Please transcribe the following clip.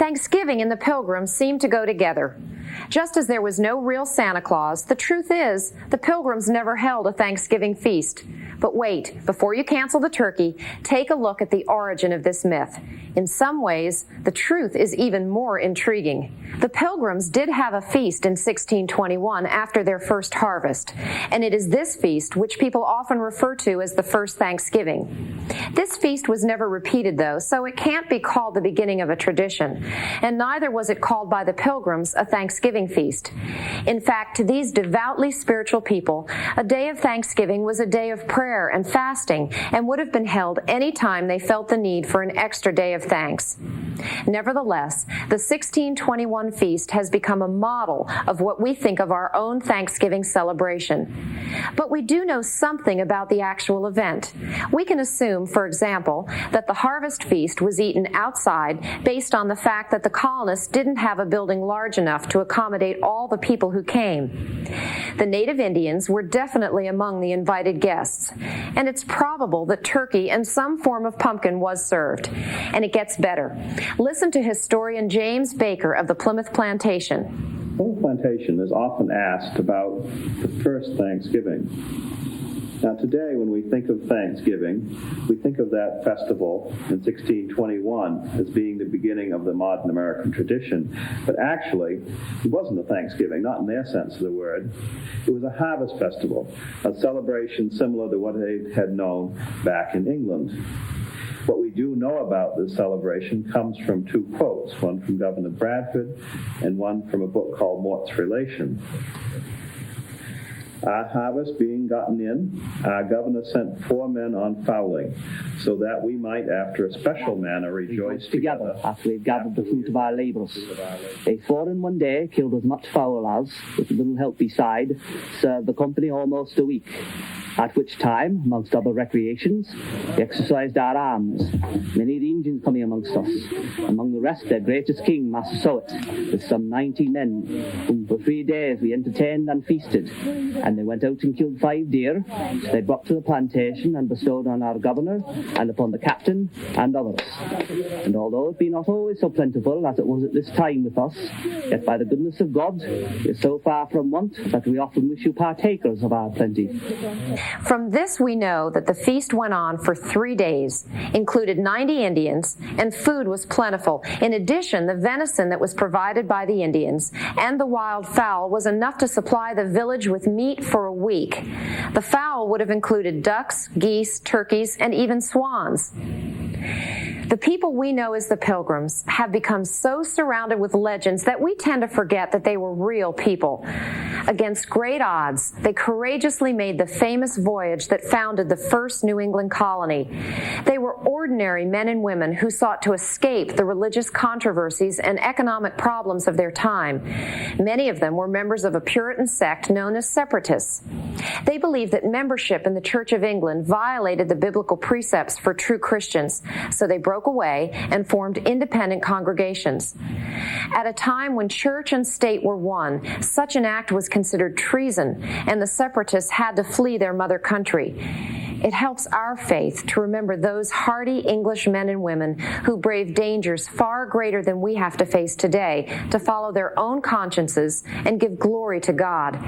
Thanksgiving and the Pilgrims seem to go together. Just as there was no real Santa Claus, the truth is the Pilgrims never held a Thanksgiving feast. But wait, before you cancel the turkey, take a look at the origin of this myth. In some ways, the truth is even more intriguing. The Pilgrims did have a feast in 1621 after their first harvest, and it is this feast which people often refer to as the first Thanksgiving. This feast was never repeated, though, so it can't be called the beginning of a tradition, and neither was it called by the Pilgrims a Thanksgiving feast. In fact, to these devoutly spiritual people, a day of Thanksgiving was a day of prayer and fasting and would have been held any time they felt the need for an extra day of thanks. Nevertheless, the 1621 feast has become a model of what we think of our own Thanksgiving celebration. But we do know something about the actual event. We can assume, for example, that the harvest feast was eaten outside based on the fact that the colonists didn't have a building large enough to accommodate all the people who came. The native Indians were definitely among the invited guests, and it's probable that turkey and some form of pumpkin was served. And it gets better. Listen to historian James Baker of the Plymouth Plantation. Plymouth Plantation is often asked about the first Thanksgiving. Now today, when we think of Thanksgiving, we think of that festival in 1621 as being the beginning of the modern American tradition. But actually, it wasn't a Thanksgiving, not in their sense of the word. It was a harvest festival, a celebration similar to what they had known back in England. What we do know about this celebration comes from two quotes, one from Governor Bradford and one from a book called Mort's Relation. Our harvest being gotten in, our governor sent 4 men on fowling, so that we might, after a special manner, rejoice together after we've gathered the fruit of our labours. They 4 in one day killed as much fowl as, with a little help beside, served the company almost a week. At which time, amongst other recreations, we exercised our arms, many of the Indians coming amongst us, among the rest their greatest king, Massasoit, with some 90 men, whom for 3 days we entertained and feasted, and they went out and killed 5 deer, which they brought to the plantation and bestowed on our governor, and upon the captain and others. And although it be not always so plentiful as it was at this time with us, yet by the goodness of God, we are so far from want that we often wish you partakers of our plenty. From this we know that the feast went on for 3 days, included 90 Indians, and food was plentiful. In addition, the venison that was provided by the Indians and the wild fowl was enough to supply the village with meat for a week. The fowl would have included ducks, geese, turkeys, and even swans. The people we know as the Pilgrims have become so surrounded with legends that we tend to forget that they were real people. Against great odds, they courageously made the famous voyage that founded the first New England colony. They were ordinary men and women who sought to escape the religious controversies and economic problems of their time. Many of them were members of a Puritan sect known as Separatists. They believed that membership in the Church of England violated the biblical precepts for true Christians, so they broke away and formed independent congregations. At a time when church and state were one, such an act was considered treason, and the Separatists had to flee their mother country. It helps our faith to remember those hardy English men and women who braved dangers far greater than we have to face today to follow their own consciences and give glory to God.